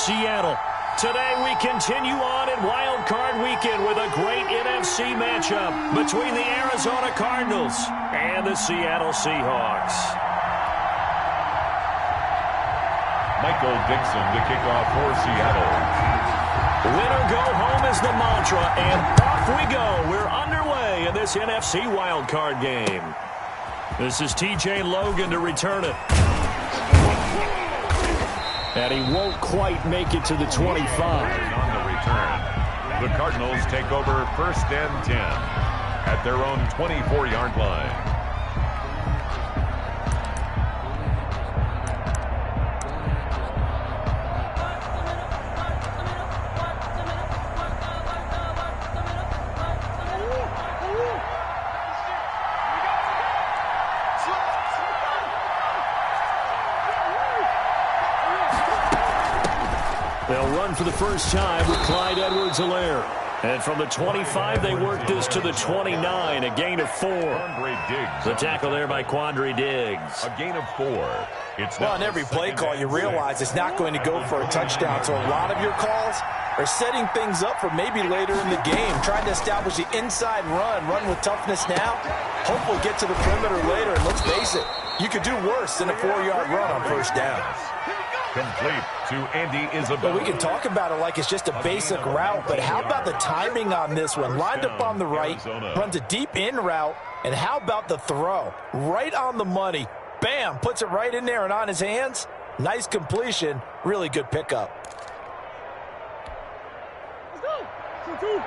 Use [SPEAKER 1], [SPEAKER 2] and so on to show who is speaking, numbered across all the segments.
[SPEAKER 1] Seattle. Today we continue on in Wild Card Weekend with a great NFC matchup between the Arizona Cardinals and the Seattle Seahawks.
[SPEAKER 2] Michael Dixon to kick off for Seattle.
[SPEAKER 1] Win or go home is the mantra, and off we go. We're underway in this NFC Wild Card game. This is TJ Logan to return it. And he won't quite make it to the 25.
[SPEAKER 2] On the return, the Cardinals take over 1st and 10 at their own 24-yard line.
[SPEAKER 1] They'll run for the first time with Clyde Edwards-Helaire. And from the 25, they work this to the 29, a gain of 4. The tackle there by Quandre Diggs.
[SPEAKER 2] A gain of 4.
[SPEAKER 3] Well, on every play call, you realize it's not going to go for a touchdown. So a lot of your calls are setting things up for maybe later in the game, trying to establish the inside run with toughness now. Hopefully get to the perimeter later. And let's face it, you could do worse than a 4-yard run on first down.
[SPEAKER 2] Complete to Andy Isabella.
[SPEAKER 3] Well, we can talk about it like it's just a basic route, but how about the timing on this one? Lined up on the right, runs a deep in route, and how about the throw? Right on the money. Bam, puts it right in there and on his hands. Nice completion. Really good pickup. Let's go.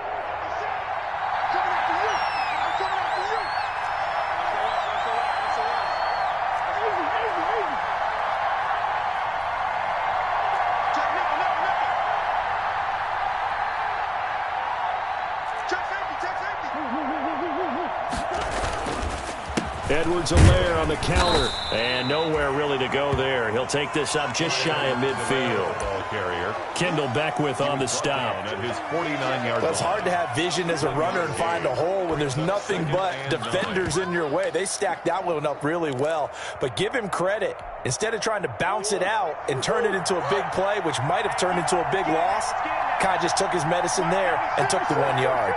[SPEAKER 1] Edwards-Helaire on the counter, and nowhere really to go there. He'll take this up just shy of midfield.
[SPEAKER 2] Ball carrier.
[SPEAKER 1] Kendall Beckwith on the stop.
[SPEAKER 2] At his 49-yard line.
[SPEAKER 3] It's hard to have vision as a runner and find a hole when there's nothing but defenders in your way. They stacked that one up really well, but give him credit. Instead of trying to bounce it out and turn it into a big play, which might have turned into a big loss, kind of just took his medicine there and took the 1 yard.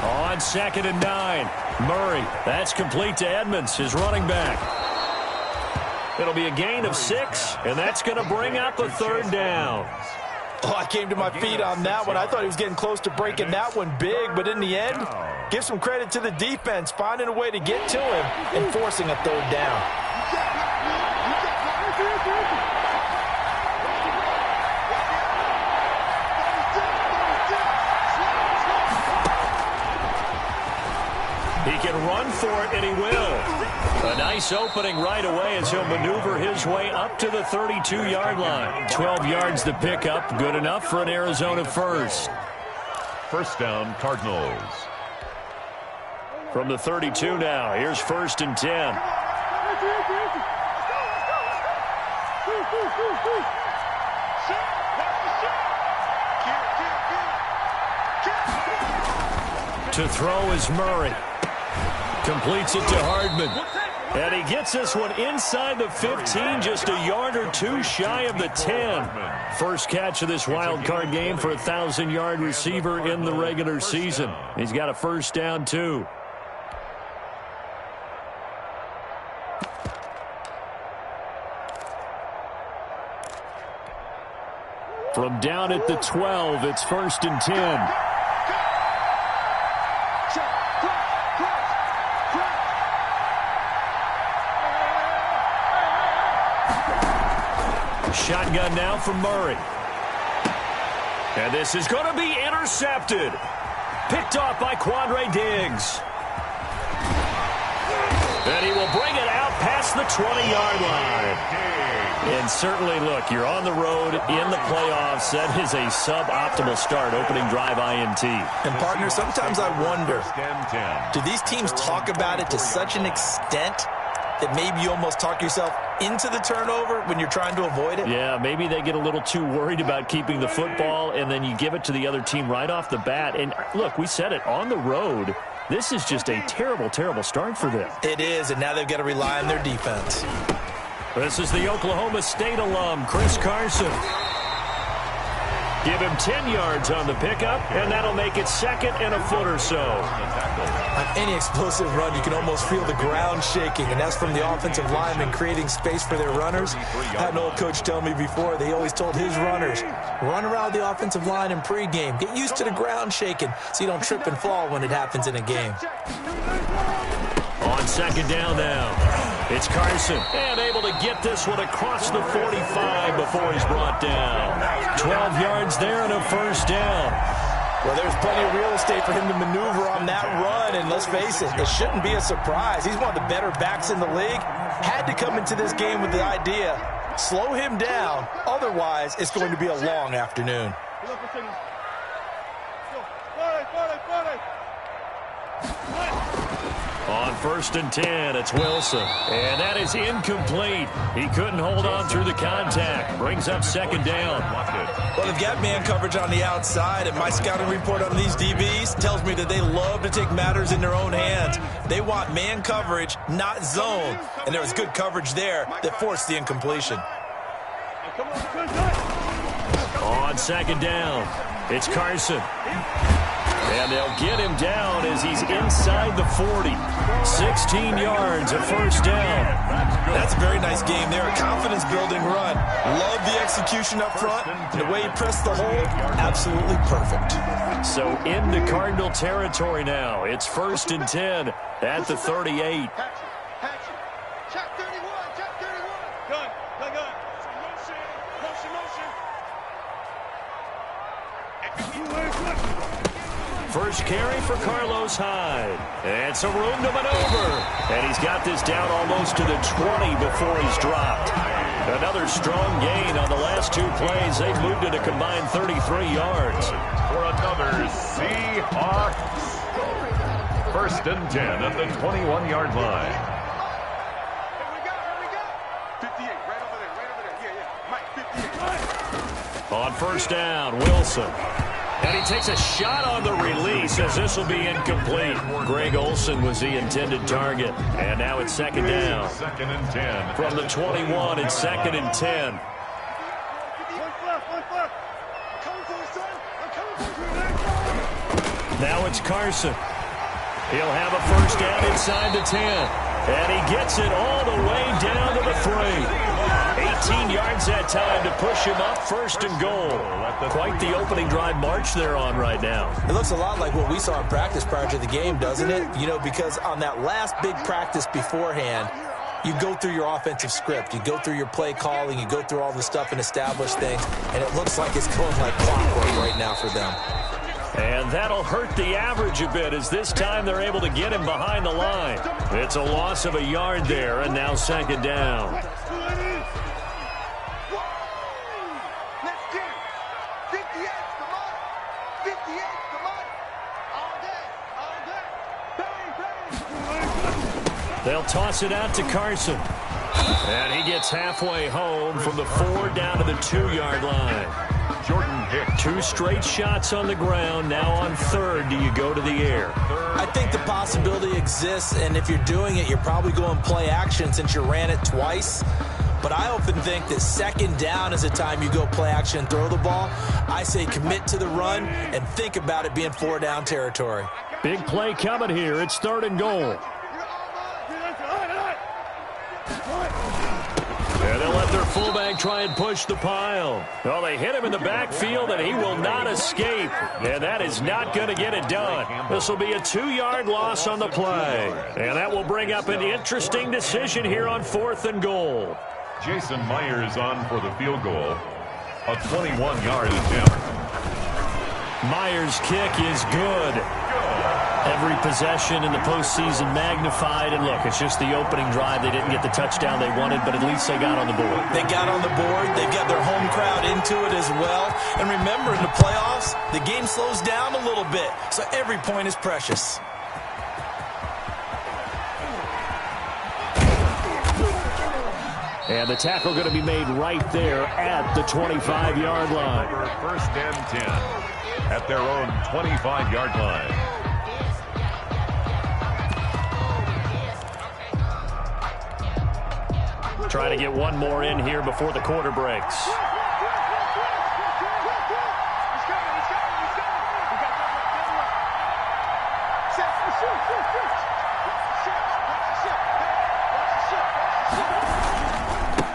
[SPEAKER 1] On 2nd and 9, Murray. That's complete to Edmonds, his running back. It'll be a gain of 6, and that's going to bring up a 3rd down.
[SPEAKER 3] Oh, I came to my feet on that one. I thought he was getting close to breaking that one big, but in the end, give some credit to the defense, finding a way to get to him and forcing a 3rd down.
[SPEAKER 1] He can run for it, and he will. A nice opening right away as he'll maneuver his way up to the 32-yard line. 12 yards to pick up, good enough for an Arizona first.
[SPEAKER 2] First down, Cardinals.
[SPEAKER 1] From the 32 now, here's 1st and 10. To throw is Murray. Completes it to Hardman. And he gets this one inside the 15, just a yard or 2 shy of the 10. First catch of this wild card game for a 1,000-yard receiver in the regular season. He's got a first down, too. From down at the 12, it's 1st and 10. Shotgun now from Murray. And this is going to be intercepted. Picked off by Quandre Diggs. And he will bring it out past the 20-yard line. And certainly, look, you're on the road in the playoffs. That is a suboptimal start, opening drive INT.
[SPEAKER 3] And, partner, sometimes I wonder, do these teams talk about it to such an extent that maybe you almost talk yourself into the turnover when you're trying to avoid it?
[SPEAKER 1] Yeah, maybe they get a little too worried about keeping the football, and then you give it to the other team right off the bat. And, look, we said it, on the road, this is just a terrible, terrible start for them.
[SPEAKER 3] It is, and now they've got to rely on their defense.
[SPEAKER 1] This is the Oklahoma State alum, Chris Carson. Give him 10 yards on the pickup, and that'll make it second and a foot or so.
[SPEAKER 3] On any explosive run, you can almost feel the ground shaking, and that's from the offensive linemen creating space for their runners. I had an old coach tell me before, they always told his runners, run around the offensive line in pregame. Get used to the ground shaking so you don't trip and fall when it happens in a game.
[SPEAKER 1] On second down now, it's Carson, and able to get this one across the 45 before he's brought down. 12 yards there and a first down.
[SPEAKER 3] Well, there's plenty of real estate for him to maneuver on that run, and let's face it, it shouldn't be a surprise. He's one of the better backs in the league. Had to come into this game with the idea, slow him down, otherwise it's going to be a long afternoon.
[SPEAKER 1] On first and 10, it's Wilson. And that is incomplete. He couldn't hold on through the contact. Brings up second down.
[SPEAKER 3] Well, they've got man coverage on the outside, and my scouting report on these DBs tells me that they love to take matters in their own hands. They want man coverage, not zone. And there was good coverage there that forced the incompletion.
[SPEAKER 1] On second down, it's Carson. And they'll get him down as he's inside the 40. 16 yards, a first down.
[SPEAKER 3] That's a very nice game there, a confidence-building run. Love the execution up front, and the way he pressed the hole, absolutely perfect.
[SPEAKER 1] So into Cardinal territory now. It's first and 10 at the 38. First carry for Carlos Hyde. And some room to maneuver. And he's got this down almost to the 20 before he's dropped. Another strong gain on the last two plays. They've moved it a combined 33 yards.
[SPEAKER 2] For another Seahawks. First and 10 at the 21-yard line.
[SPEAKER 1] On first down, Wilson. And he takes a shot on the release as this will be incomplete. Greg Olsen was the intended target. And now it's second down.
[SPEAKER 2] Second and 10.
[SPEAKER 1] From the 21, it's second and 10. Now it's Carson. He'll have a first down inside the 10. And he gets it all the way down to the 3. 18 yards that time to push him up first and goal. Quite the opening drive march they're on right now.
[SPEAKER 3] It looks a lot like what we saw in practice prior to the game, doesn't it? You know, because on that last big practice beforehand, you go through your offensive script. You go through your play calling. You go through all the stuff and establish things. And it looks like it's going like clockwork right now for them.
[SPEAKER 1] And that'll hurt the average a bit as this time they're able to get him behind the line. It's a loss of a yard there, and now second down. They'll toss it out to Carson. And he gets halfway home from the 4 down to the 2-yard line.
[SPEAKER 2] Jordan Hicks.
[SPEAKER 1] 2 straight shots on the ground. Now on third, do you go to the air?
[SPEAKER 3] I think the possibility exists, and if you're doing it, you're probably going play action since you ran it twice. But I often think that second down is the time you go play action and throw the ball. I say commit to the run and think about it being 4 down territory.
[SPEAKER 1] Big play coming here. It's third and goal. And they'll let their fullback try and push the pile. Well, they hit him in the backfield, and he will not escape. And that is not going to get it done. This will be a 2-yard loss on the play. And that will bring up an interesting decision here on 4th and goal.
[SPEAKER 2] Jason Myers on for the field goal. A 21-yard attempt.
[SPEAKER 1] Myers' kick is good. Every possession in the postseason magnified. And look, it's just the opening drive. They didn't get the touchdown they wanted, but at least they got on the board.
[SPEAKER 3] They got on the board. They've got their home crowd into it as well. And remember, in the playoffs, the game slows down a little bit. So every point is precious.
[SPEAKER 1] And the tackle going to be made right there at the 25-yard line.
[SPEAKER 2] First and 10 at their own 25-yard line.
[SPEAKER 1] try to get one more in here before the quarter breaks.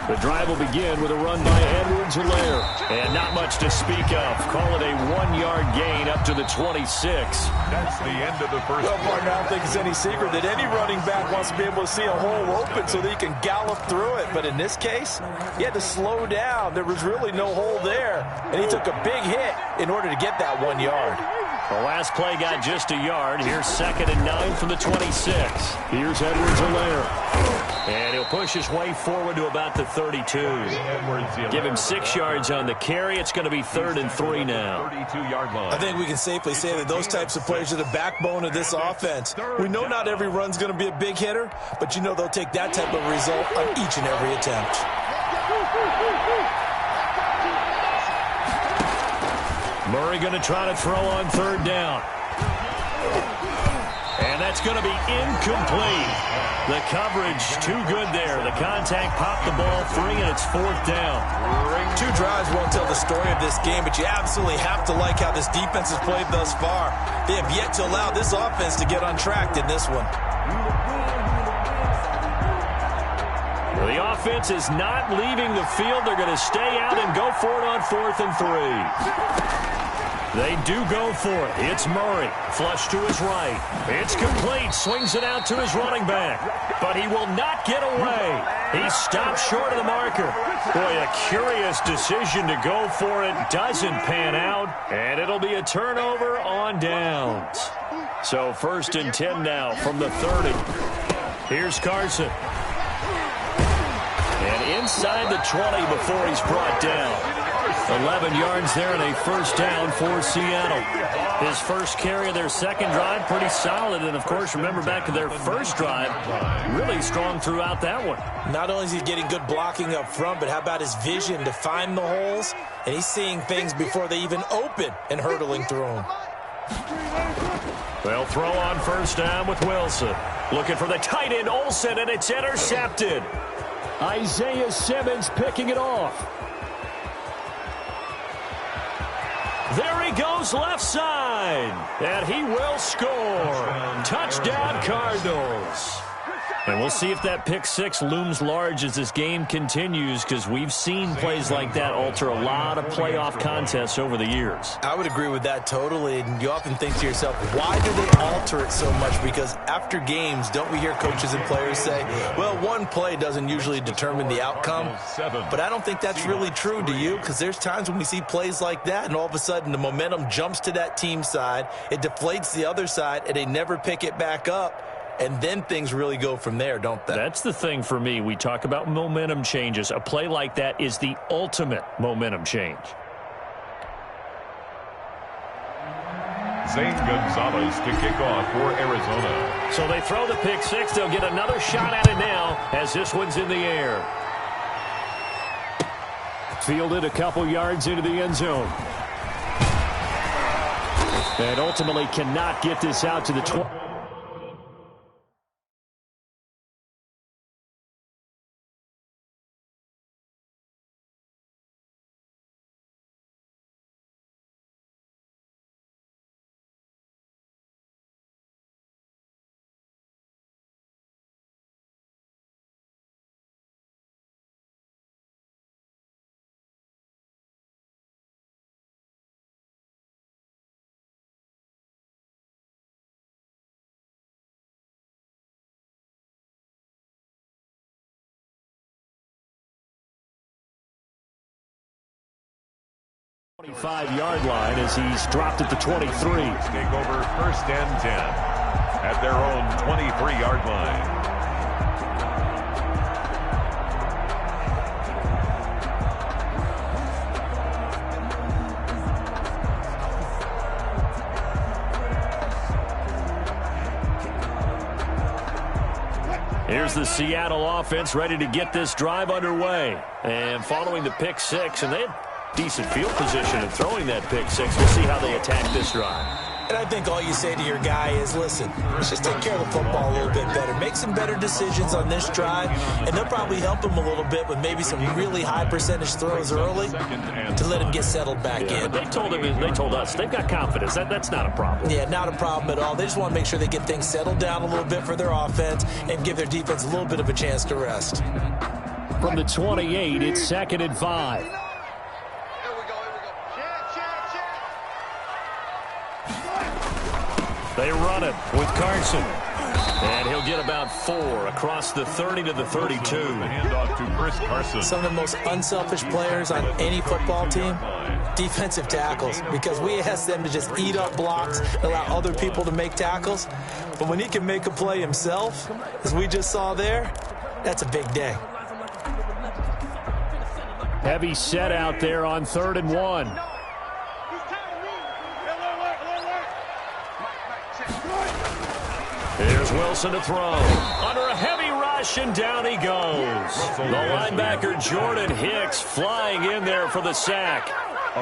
[SPEAKER 1] The drive will begin with a run by Edwards-Helaire. And not much to speak of. Call it a 1-yard gain up to the 26.
[SPEAKER 2] That's the end of the first.
[SPEAKER 3] Well, partner, I don't think it's any secret that any running back wants to be able to see a hole open so that he can gallop through it. But in this case, he had to slow down. There was really no hole there. And he took a big hit in order to get that 1 yard.
[SPEAKER 1] The last play got just a yard. Here's 2nd and 9 from the 26. Here's Edwards-Helaire. And he'll push his way forward to about the 32. Give him 6 yards on the carry. It's going to be 3rd and 3 now.
[SPEAKER 2] 32-yard line.
[SPEAKER 3] I think we can safely say that those types of plays are the backbone of this offense. We know not every run's going to be a big hitter, but you know they'll take that type of result on each and every attempt.
[SPEAKER 1] Murray going to try to throw on 3rd down. And that's going to be incomplete. The coverage too good there. The contact popped the ball free, and it's 4th down.
[SPEAKER 3] 2 drives won't tell the story of this game, but you absolutely have to like how this defense has played thus far. They have yet to allow this offense to get untracked in this one.
[SPEAKER 1] The offense is not leaving the field. They're going to stay out and go for it on 4th and 3. They do go for it. It's Murray. Flush to his right. It's complete. Swings it out to his running back. But he will not get away. He stops short of the marker. Boy, a curious decision to go for it. Doesn't pan out. And it'll be a turnover on downs. So 1st and 10 now from the 30. Here's Carson. And inside the 20 before he's brought down. 11 yards there and a 1st down for Seattle. His first carry of their 2nd drive, pretty solid. And, of course, remember back to their 1st drive, really strong throughout that one. Not only is he getting good blocking up front, but how about his vision to find the holes? And he's seeing things before they even open and hurtling through them. They'll throw on 1st down with Wilson. Looking for the tight end, Olsen, and it's intercepted. Isaiah Simmons picking it off. There he goes left side, and he will score. Touchdown, Cardinals. And we'll see if that pick 6 looms large as this game continues, because we've seen plays like that alter a lot of playoff contests over the years. I would agree with that totally, and you often think to yourself, why do they alter it so much? Because after games, don't we hear coaches and players say, well, one play doesn't usually determine the outcome? But I don't think that's really true, do you? Because there's times when we see plays like that, and all of a sudden the momentum jumps to that team side, it deflates the other side, and they never pick it back up. And then things really go from there, don't they? That's the thing for me. We talk about momentum changes. A play like that is the ultimate momentum change.
[SPEAKER 2] Zane Gonzalez to kick off for Arizona.
[SPEAKER 1] So they throw the pick 6. They'll get another shot at it now as this one's in the air. Fielded a couple yards into the end zone. And ultimately cannot get this out to the 20. Yard line as he's dropped at the 23.
[SPEAKER 2] Take over 1st and 10 at their own 23-yard line.
[SPEAKER 1] Here's the Seattle offense ready to get this drive underway. And following the pick 6, and they had decent field position in throwing that pick 6. We'll see how they attack this drive.
[SPEAKER 3] And I think all you say to your guy is, listen, let's just take care of the football a little bit better. Make some better decisions on this drive, and they'll probably help him a little bit with maybe some really high percentage throws early to let him get settled back in.
[SPEAKER 1] They told us they've got confidence. That's not a problem.
[SPEAKER 3] Yeah, not a problem at all. They just want to make sure they get things settled down a little bit for their offense and give their defense a little bit of a chance to rest.
[SPEAKER 1] From the 28, it's 2nd and 5. They run it with Carson. And he'll get about 4 across the 30 to the 32.
[SPEAKER 2] Handoff to Chris Carson.
[SPEAKER 3] Some of the most unselfish players on any football team, defensive tackles, because we ask them to just eat up blocks, allow other people to make tackles. But when he can make a play himself, as we just saw there, that's a big day.
[SPEAKER 1] Heavy set out there on 3rd and 1. Here's Wilson to throw. Under a heavy rush, and down he goes. The linebacker, Jordan Hicks, flying in there for the sack.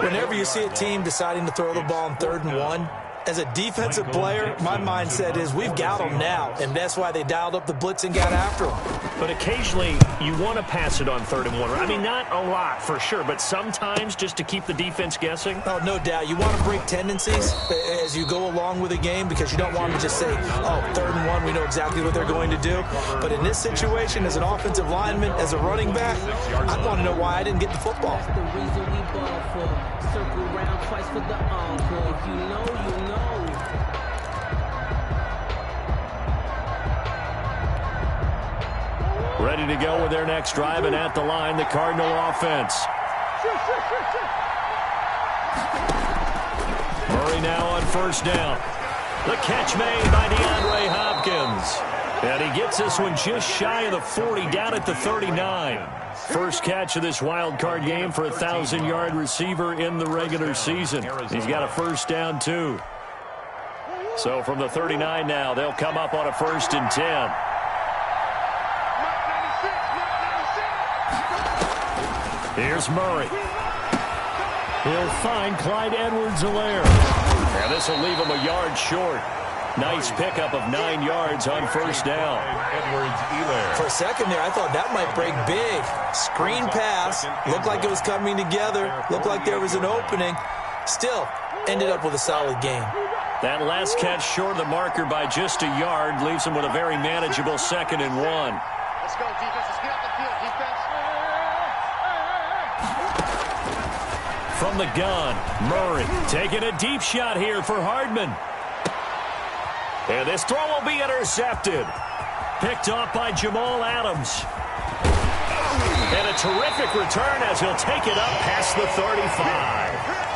[SPEAKER 3] Whenever you see a team deciding to throw the ball on 3rd and 1, as a defensive player, my mindset is we've got them now, and that's why they dialed up the blitz and got after them.
[SPEAKER 1] But occasionally, you want to pass it on 3rd and 1. I mean, not a lot, for sure, but sometimes just to keep the defense guessing.
[SPEAKER 3] Oh, no doubt. You want to break tendencies as you go along with a game because you don't want to just say, oh, 3rd and 1, we know exactly what they're going to do. But in this situation, as an offensive lineman, as a running back, I want to know why I didn't get the football.
[SPEAKER 4] Circle around twice for the encore. If you know, you know.
[SPEAKER 1] Ready to go with their next drive, and at the line, the Cardinal offense. Murray now on 1st down. The catch made by DeAndre Hopkins. And he gets this one just shy of the 40, down at the 39. First catch of this wild card game for a 1,000-yard receiver in the regular season. He's got a 1st down, too. So from the 39 now, they'll come up on a 1st and 10. Here's Murray. He'll find Clyde Edwards-Helaire. And this will leave him a yard short. Nice pickup of 9 yards on 1st down.
[SPEAKER 2] Edwards-Helaire.
[SPEAKER 3] For a second there, I thought that might break big. Screen pass. Looked like it was coming together. Looked like there was an opening. Still, ended up with a solid game.
[SPEAKER 1] That last catch short of the marker by just a yard leaves him with a very manageable 2nd and 1.
[SPEAKER 5] Let's go, defense. Let's get off the field, defense.
[SPEAKER 1] From the gun, Murray taking a deep shot here for Hardman. And this throw will be intercepted. Picked off by Jamal Adams. And a terrific return as he'll take it up past the 35.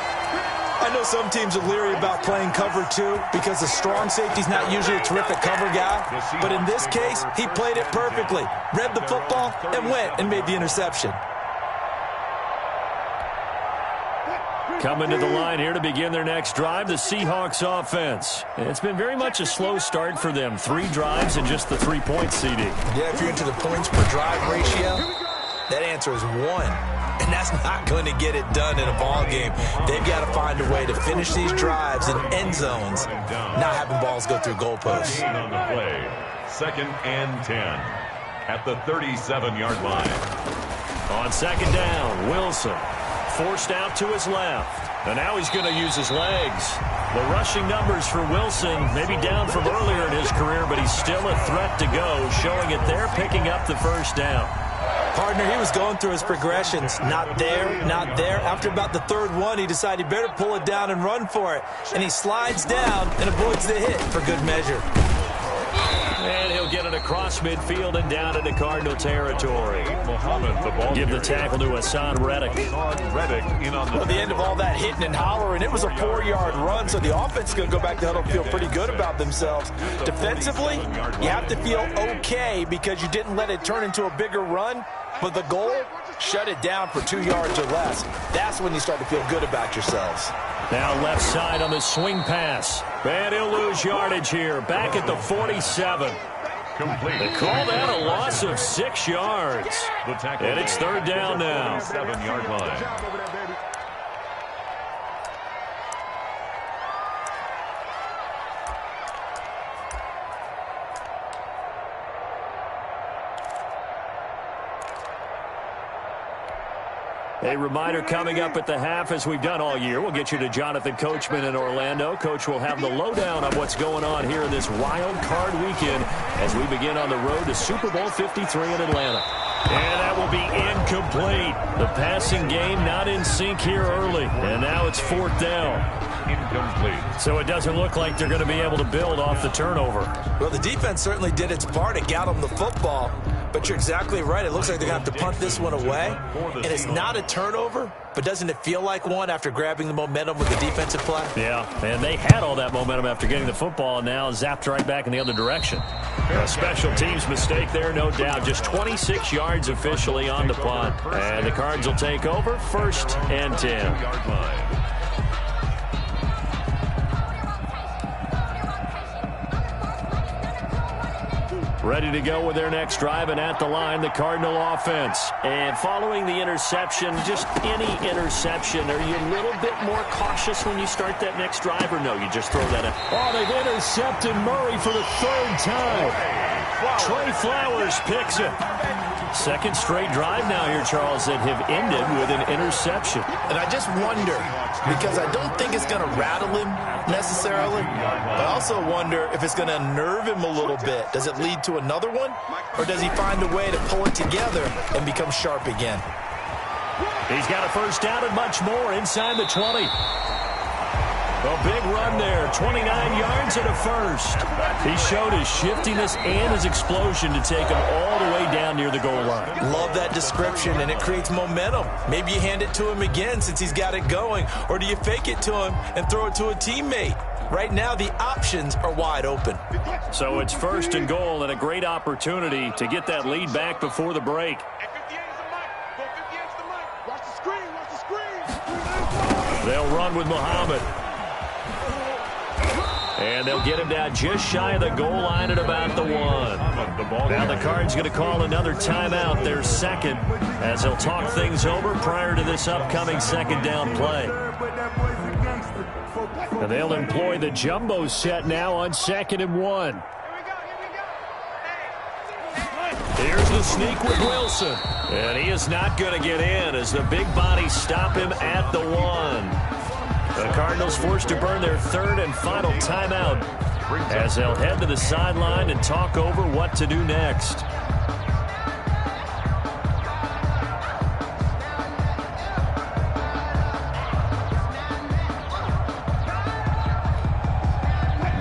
[SPEAKER 3] I know some teams are leery about playing cover 2 because the strong safety's not usually a terrific cover guy. But in this case, he played it perfectly. Read the football and went and made the interception.
[SPEAKER 1] Coming to the line here to begin their next drive, the Seahawks offense. It's been very much a slow start for them. 3 drives and just the 3 points, CD.
[SPEAKER 3] Yeah, if you're into the points per drive ratio, that answer is 1. And that's not going to get it done in a ball game. They've got to find a way to finish these drives in end zones, not having balls go through goalposts.
[SPEAKER 2] On the play, 2nd and 10 at the 37-yard line.
[SPEAKER 1] On 2nd down, Wilson forced out to his left. And now he's going to use his legs. The rushing numbers for Wilson maybe down from earlier in his career, but he's still a threat to go, showing it there, picking up the 1st down.
[SPEAKER 3] Partner, he was going through his progressions. Not there, not there. After about the 3rd one, he decided he better pull it down and run for it. And he slides down and avoids the hit for good measure.
[SPEAKER 1] And he'll get it across midfield and down into Cardinal territory.
[SPEAKER 2] Muhammad, the ball
[SPEAKER 1] Give the tackle to Hassan Reddick.
[SPEAKER 2] Reddick in on the...
[SPEAKER 3] At the end of all that hitting and hollering, it was a 4-yard run, so the offense is going to go back to huddle and feel pretty good about themselves. Defensively, you have to feel okay because you didn't let it turn into a bigger run, but the goal, shut it down for 2 yards or less. That's when you start to feel good about yourselves.
[SPEAKER 1] Now left side on the swing pass. And he'll lose yardage here. Back at the 47.
[SPEAKER 2] Complete.
[SPEAKER 1] They call that a loss of 6 yards. And it's 3rd down now.
[SPEAKER 2] 7-yard line.
[SPEAKER 1] A reminder coming up at the half, as we've done all year. We'll get you to Jonathan Coachman in Orlando. Coach will have the lowdown on what's going on here in this wild card weekend as we begin on the road to Super Bowl 53 in Atlanta. And that will be incomplete. The passing game not in sync here early. And now it's 4th down.
[SPEAKER 2] Incomplete.
[SPEAKER 1] So it doesn't look like they're going to be able to build off the turnover.
[SPEAKER 3] Well, the defense certainly did its part. It got them the football. But you're exactly right. It looks like they're going to have to punt this one away. And it's not a turnover, but doesn't it feel like one after grabbing the momentum with the defensive play?
[SPEAKER 1] Yeah, and they had all that momentum after getting the football, and now zapped right back in the other direction. A special teams mistake there, no doubt. Just 26 yards officially on the punt. And the Cards will take over, 1st and 10. Ready to go with their next drive, and at the line, the Cardinal offense. And following the interception, just any interception, are you a little bit more cautious when you start that next drive, or no, you just throw that out? Oh, they've intercepted Murray for the 3rd time. Trey Flowers picks it. 2nd straight drive now here, Charles, that have ended with an interception.
[SPEAKER 3] And I just wonder, because I don't think it's going to rattle him necessarily, but I also wonder if it's going to unnerve him a little bit. Does it lead to another one, or does he find a way to pull it together and become sharp again?
[SPEAKER 1] He's got a 1st down and much more inside the 20. A big run there, 29 yards and a 1st. He showed his shiftiness and his explosion to take him all the way down near the goal line.
[SPEAKER 3] Love that description, and it creates momentum. Maybe you hand it to him again since he's got it going, or do you fake it to him and throw it to a teammate? Right now, the options are wide open.
[SPEAKER 1] So it's 1st and goal, and a great opportunity to get that lead back before the break. They'll run with Muhammad. And they'll get him down just shy of the goal line at about the 1. Now the Cards going to call another timeout, their 2nd, as they'll talk things over prior to this upcoming 2nd down play. And they'll employ the jumbo set now on 2nd and 1. Here's the sneak with Wilson. And he is not going to get in as the big bodies stop him at the 1. The Cardinals forced to burn their 3rd and final timeout as they'll head to the sideline and talk over what to do next.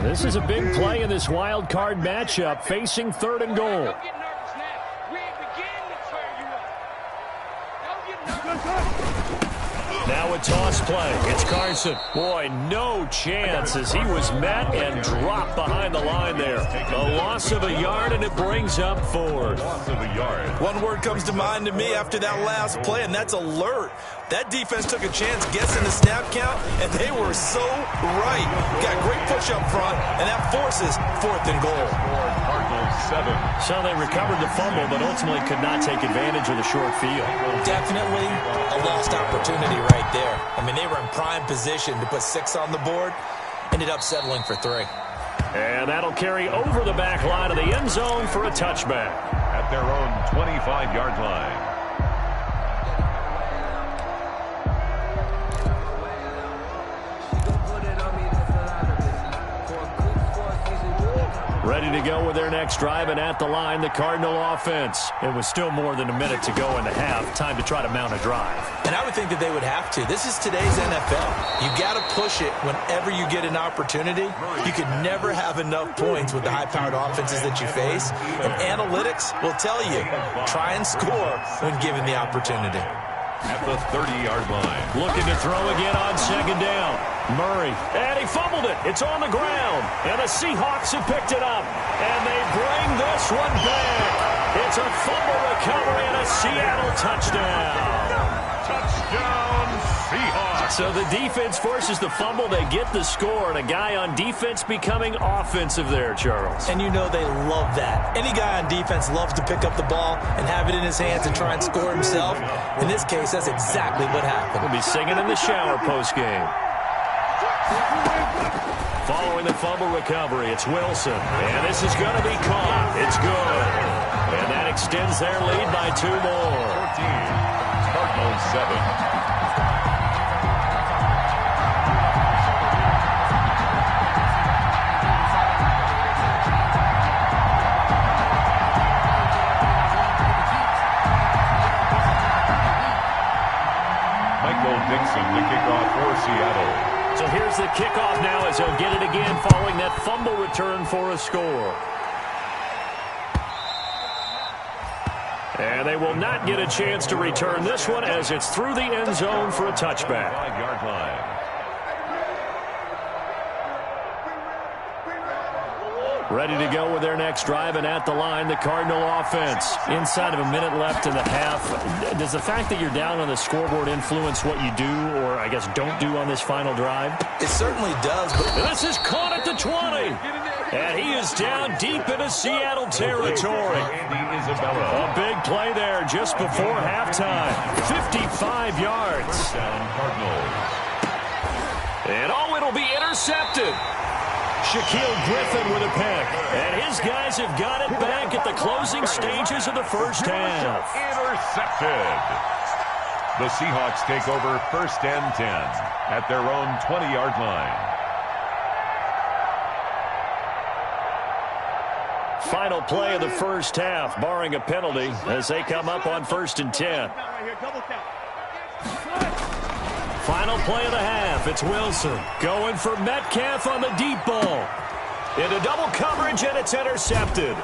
[SPEAKER 1] This is a big play in this wild card matchup, facing 3rd and goal. Now a toss play. It's Carson. Boy, no chance as he was met and dropped behind the line there. A loss of a yard, and it brings up 4th.
[SPEAKER 2] Loss of a yard.
[SPEAKER 3] One word comes to mind to me after that last play, and that's alert. That defense took a chance guessing the snap count, and they were so right. Got great push up front, and that forces 4th and goal.
[SPEAKER 2] Cardinals 7.
[SPEAKER 1] So they recovered the fumble, but ultimately could not take advantage of the short field.
[SPEAKER 3] Definitely a lost opportunity right there. I mean, they were in prime position to put 6 on the board. Ended up settling for 3.
[SPEAKER 1] And that'll carry over the back line of the end zone for a touchback.
[SPEAKER 2] At their own 25-yard line.
[SPEAKER 1] Ready to go with their next drive, and at the line, the Cardinal offense. It was still more than a minute to go in the half. Time to try to mount a drive.
[SPEAKER 3] And I would think that they would have to. This is today's NFL. You got to push it whenever you get an opportunity. You could never have enough points with the high-powered offenses that you face. And analytics will tell you, try and score when given the opportunity.
[SPEAKER 2] At the 30-yard line.
[SPEAKER 1] Looking to throw again on 2nd down. Murray, and he fumbled it. It's on the ground, and the Seahawks have picked it up, and they bring this one back. It's a fumble recovery and a Seattle touchdown.
[SPEAKER 2] Touchdown, Seahawks.
[SPEAKER 1] So the defense forces the fumble. They get the score, and a guy on defense becoming offensive there, Charles.
[SPEAKER 3] And you know they love that. Any guy on defense loves to pick up the ball and have it in his hands and try and score himself. In this case, that's exactly what happened.
[SPEAKER 1] We'll be singing in the shower postgame. Following the fumble recovery, it's Wilson. And this is going to be caught. It's good. And that extends their lead by 2 more.
[SPEAKER 2] 14. Cardinals 7. Dixon, the kickoff for Seattle.
[SPEAKER 1] So here's the kickoff now as he'll get it again following that fumble return for a score. And they will not get a chance to return this one as it's through the end zone for a touchback.
[SPEAKER 2] 5-yard line.
[SPEAKER 1] Ready to go with their next drive, and at the line, the Cardinal offense. Inside of a minute left in the half, does the fact that you're down on the scoreboard influence what you do, or I guess don't do on this final drive?
[SPEAKER 3] It certainly does. But
[SPEAKER 1] this is caught at the 20. And he is down deep into Seattle territory. A big play there just before halftime. 55 yards. And it'll be intercepted. Shaquille Griffin with a pick. And his guys have got it back at the closing stages of the first half.
[SPEAKER 2] Intercepted. The Seahawks take over 1st and 10 at their own 20-yard line.
[SPEAKER 1] Final play of the first half, barring a penalty, as they come up on 1st and 10. Final play of the half. It's Wilson going for Metcalf on the deep ball. Into double coverage, and it's intercepted.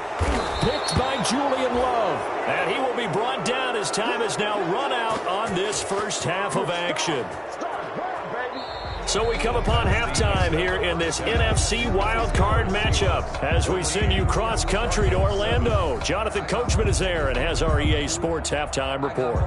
[SPEAKER 1] Picked by Julian Love. And he will be brought down as time has now run out on this first half of action. So we come upon halftime here in this NFC wildcard matchup as we send you cross-country to Orlando. Jonathan Coachman is there and has our EA Sports halftime report.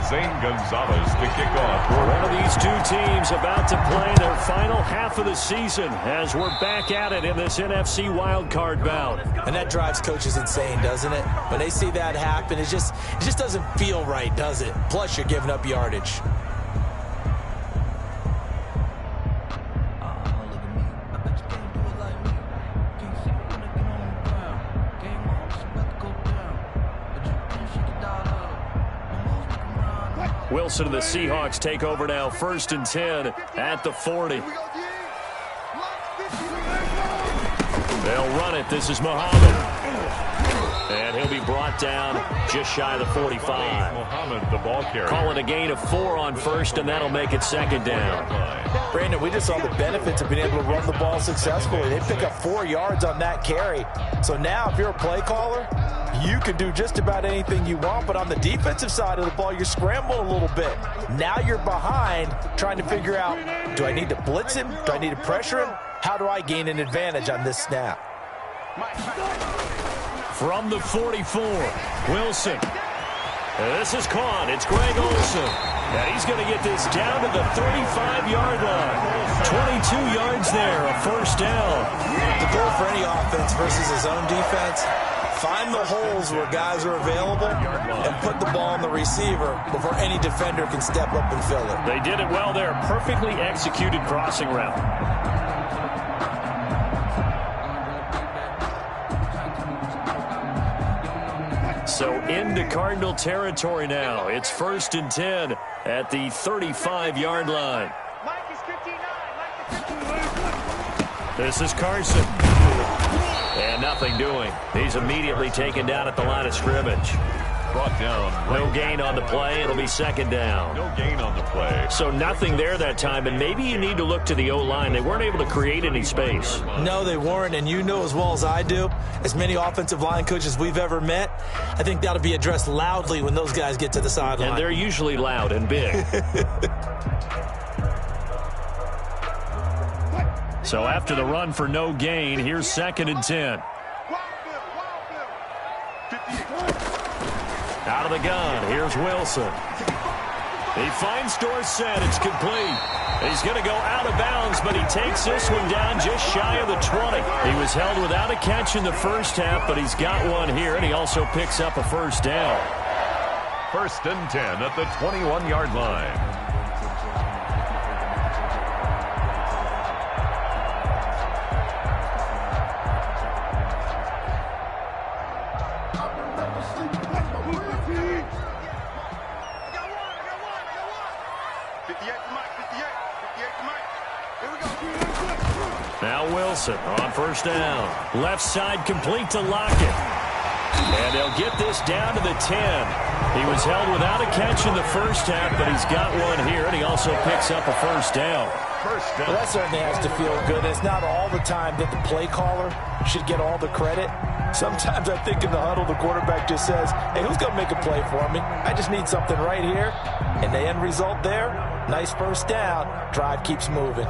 [SPEAKER 2] Zane Gonzalez to kick off.
[SPEAKER 1] One of these two teams about to play their final half of the season as we're back at it in this NFC wildcard bout.
[SPEAKER 3] And that drives coaches insane, doesn't it? When they see that happen, it just doesn't feel right, does it? Plus, you're giving up yardage.
[SPEAKER 1] Wilson and the Seahawks take over now, 1st and 10 at the 40. They'll run it. This is Muhammad. And he'll be brought down just shy of the 45.
[SPEAKER 2] Muhammad, the ball carrier.
[SPEAKER 1] Call it a gain of 4 on 1st, and that'll make it 2nd down.
[SPEAKER 3] Brandon, we just saw the benefits of being able to run the ball successfully. They pick up 4 yards on that carry. So now if you're a play caller, you can do just about anything you want, but on the defensive side of the ball, you're scrambling a little bit. Now you're behind trying to figure out, do I need to blitz him? Do I need to pressure him? How do I gain an advantage on this snap?
[SPEAKER 1] From the 44, Wilson. This is caught. It's Greg Olsen. And he's going to get this down to the 35-yard line. 22 yards there, a 1st down.
[SPEAKER 3] The goal for any offense versus his own defense, find the holes where guys are available and put the ball on the receiver before any defender can step up and fill it.
[SPEAKER 1] They did it well there. Perfectly executed crossing route. So into Cardinal territory now. It's 1st and 10 at the 35-yard line. This is Carson. And nothing doing. He's immediately taken down at the line of scrimmage.
[SPEAKER 2] Brought down.
[SPEAKER 1] No gain on the play. It'll be 2nd down.
[SPEAKER 2] No gain on the play.
[SPEAKER 1] So nothing there that time, and maybe you need to look to the O-line. They weren't able to create any space.
[SPEAKER 3] No, they weren't, and you know as well as I do, as many offensive line coaches we've ever met, I think that'll be addressed loudly when those guys get to the sideline.
[SPEAKER 1] And they're usually loud and big. So after the run for no gain, here's 2nd and 10. Out of the gun, here's Wilson. He finds Dorsett, it's complete. He's going to go out of bounds, but he takes this one down just shy of the 20. He was held without a catch in the first half, but he's got one here, and he also picks up a 1st down.
[SPEAKER 2] 1st and 10 at the 21-yard line.
[SPEAKER 1] Now Wilson on first down. Left side complete to Lockett. And they'll get this down to the 10. He was held without a catch in the first half, but he's got one here, and he also picks up a first down.
[SPEAKER 3] Well, that certainly has to feel good. It's not all the time that the play caller should get all the credit. Sometimes I think in the huddle, the quarterback just says, hey, who's going to make a play for me? I just need something right here. And the end result there, nice first down. Drive keeps moving.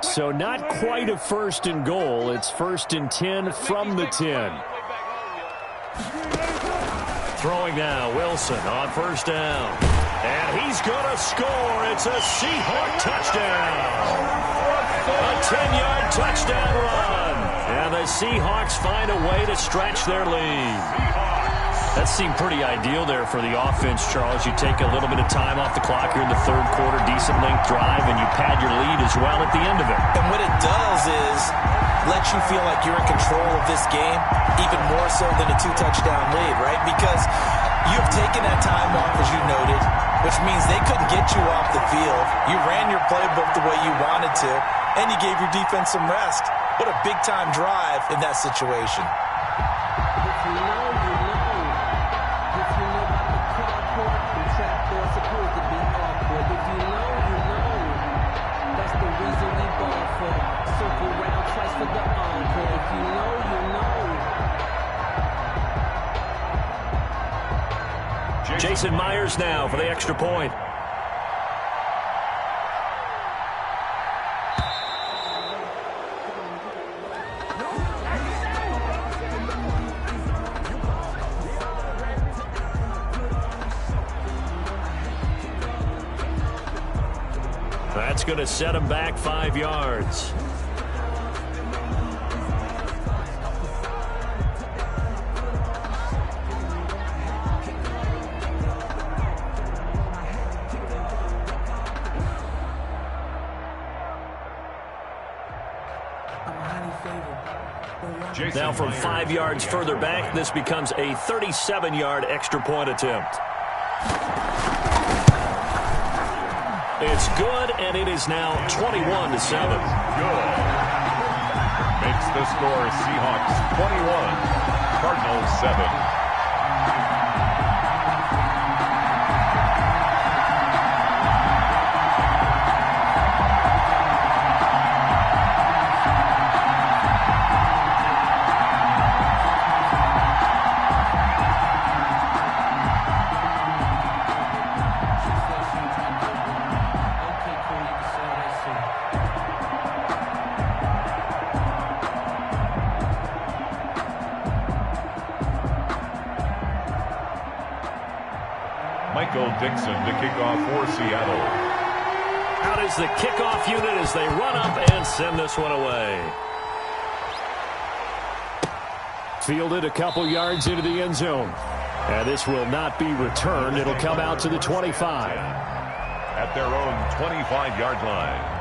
[SPEAKER 1] So not quite a first and goal. It's first and 10 from the 10. Throwing now, Wilson on first down. And he's going to score. It's a Seahawk touchdown. A 10-yard touchdown run. And the Seahawks find a way to stretch their lead. That seemed pretty ideal there for the offense, Charles. You take a little bit of time off the clock here in the third quarter, decent length drive, and you pad your lead as well at the end of it.
[SPEAKER 3] And what it does is let you feel like you're in control of this game, even more so than a 2-touchdown lead, right? Because you've taken that time off, as you noted, which means they couldn't get you off the field. You ran your playbook the way you wanted to, and you gave your defense some rest. What a big-time drive in that situation.
[SPEAKER 1] Jason Myers now for the extra point. That's going to set him back 5 yards. Now from 5 yards further back, this becomes a 37-yard extra point attempt. It's good, and it is now 21-7.
[SPEAKER 2] Good. Makes the score Seahawks 21, Cardinals 7. Dixon to kick off for Seattle.
[SPEAKER 1] Out is the kickoff unit as they run up and send this one away. Fielded a couple yards into the end zone. And this will not be returned. It'll come out to the 25.
[SPEAKER 2] At their own 25-yard line.